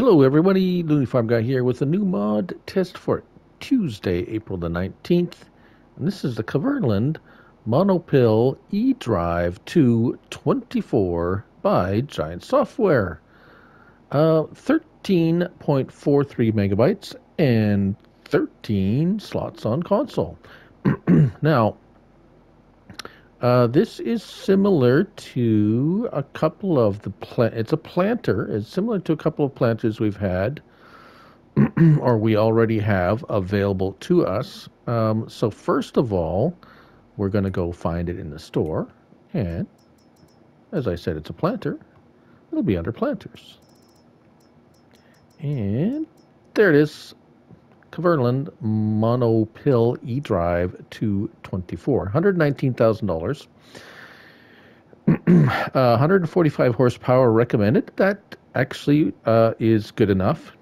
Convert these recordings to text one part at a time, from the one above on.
Hello everybody, Looney Farm Guy here with a new mod test for Tuesday, April the 19th. And this is the Kverneland Monopill eDrive 224 by Giant Software. 13.43 megabytes and 13 slots on console. Now, this is similar to a couple of the it's a planter. It's similar to a couple of planters we've had, or we already have available to us. So first of all, we're going to go find it in the store. And as I said, it's a planter. It'll be under planters. And there it is. Kverneland Monopill eDrive 224, $119,000. 145 horsepower recommended. That actually is good enough.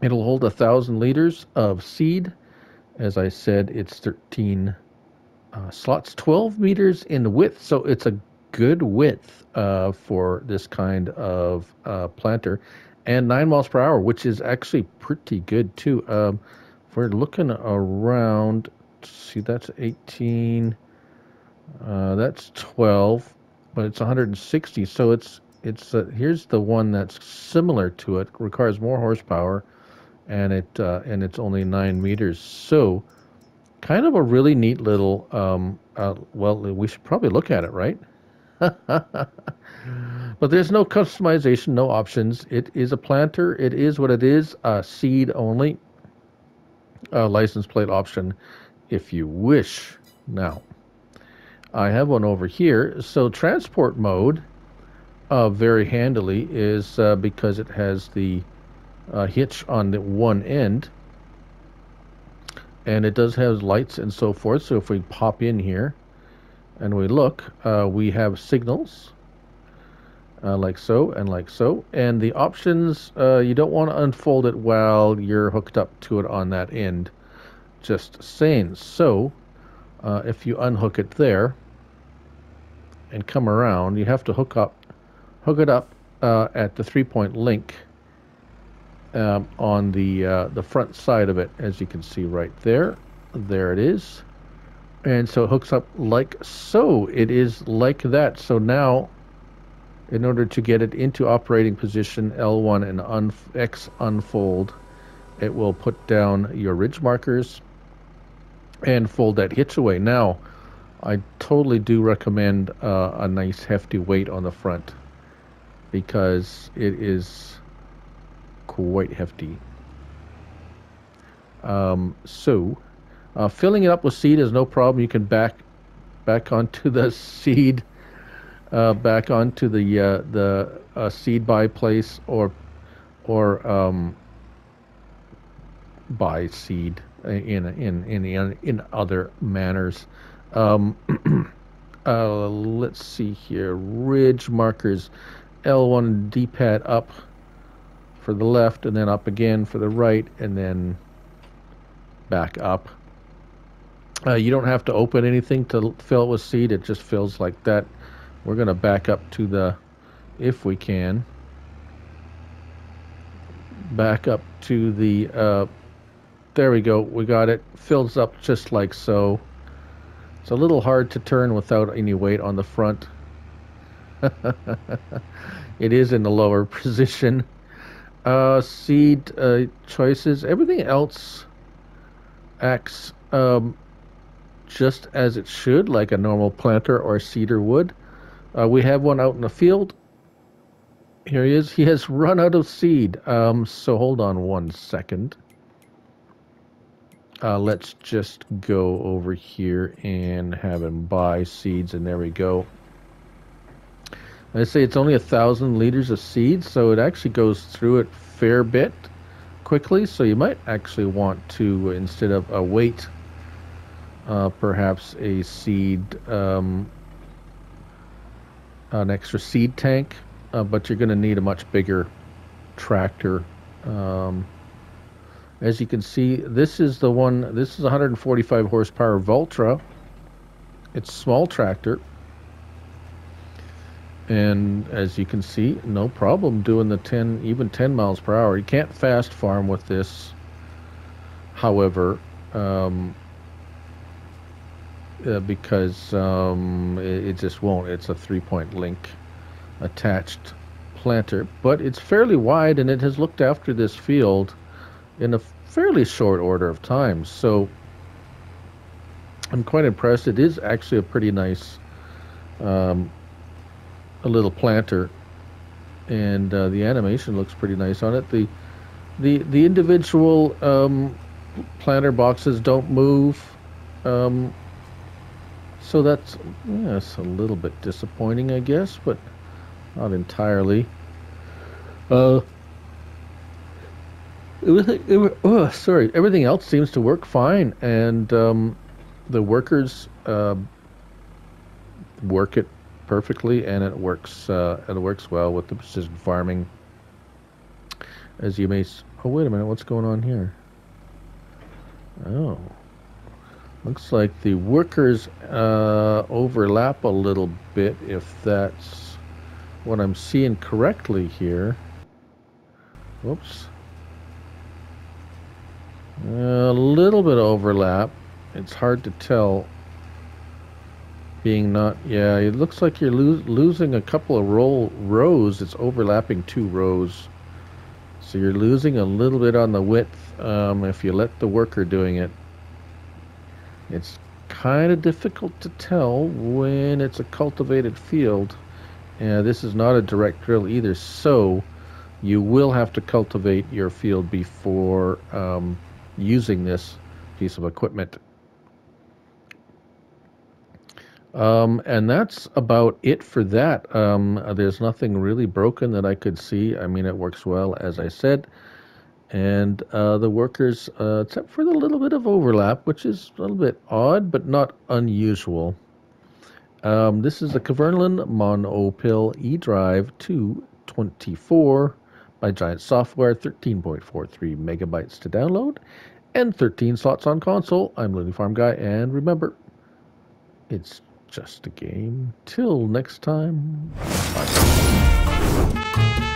It'll hold 1,000 liters of seed. As I said, it's 13 slots, 12 meters in width, so it's a good width for this kind of planter. And 9 miles per hour, which is actually pretty good too. If we're looking around, see, that's 18, that's 12, but it's 160. So it's here's the one that's similar to it. Requires more horsepower, and it's only 9 meters. So kind of a really neat little. Well, we should probably look at it, right? But there's no customization, no options. It is a planter. It is what it is. Seed only. License plate option if you wish. Now, I have one over here. So transport mode, very handily, is because it has the hitch on the one end. And it does have lights and so forth. So if we pop in here and we look, we have signals. Like so and like so. And the options, you don't want to unfold it while you're hooked up to it on that end. Just saying. So, if you unhook it there and come around, you have to hook it up at the 3-point link on the front side of it, as you can see right there. There it is. And so it hooks up like so. It is like that. So now, in order to get it into operating position, L1 and X unfold, it will put down your ridge markers and fold that hitch away. Now, I totally do recommend a nice hefty weight on the front because it is quite hefty. Filling it up with seed is no problem. You can back onto the seed. Back onto the seed buy place or buy seed in other manners. Let's see here. Ridge markers, L1 D-pad up for the left, and then up again for the right, and then back up. You don't have to open anything to fill it with seed. It just fills like that. We're going to back up to the, if we can, back up to the, there we go, we got it, fills up just like so. It's a little hard to turn without any weight on the front. It is in the lower position. Seed choices, everything else acts just as it should, like a normal planter or seeder would. We have one out in the field. Here he is. He has run out of seed. So hold on one second. Let's just go over here and have him buy seeds, and there we go. I say it's only 1,000 liters of seed, so it actually goes through it fair bit quickly. So you might actually want to, instead of a weight, perhaps a seed. An extra seed tank, but you're going to need a much bigger tractor. As you can see, this is the one, this is 145 horsepower Voltra. It's a small tractor. And as you can see, no problem doing the 10, even 10 miles per hour. You can't fast farm with this, however, because it just won't. It's a 3-point link attached planter, but it's fairly wide and it has looked after this field in a fairly short order of time. So I'm quite impressed. It is actually a pretty nice a little planter, and the animation looks pretty nice on it. The individual planter boxes don't move, so that's a little bit disappointing, I guess, but not entirely. Everything else seems to work fine, and the workers work it perfectly, and it works well with the precision farming. As you may, oh wait a minute, what's going on here? Oh, looks like the workers overlap a little bit, if that's what I'm seeing correctly here. Whoops. A little bit of overlap. It's hard to tell. Being not, yeah, it looks like you're losing a couple of rows. It's overlapping 2 rows. So you're losing a little bit on the width if you let the worker doing it. It's kind of difficult to tell when it's a cultivated field. This is not a direct drill either, so you will have to cultivate your field before using this piece of equipment. And that's about it for that. There's nothing really broken that I could see. I mean, it works well, as I said. And the workers, except for the little bit of overlap, which is a little bit odd, but not unusual. This is the Kverneland Monopill eDrive 224 by Giant Software, 13.43 megabytes to download, and 13 slots on console. I'm Looney Farm Guy, and remember, it's just a game. Till next time. Bye.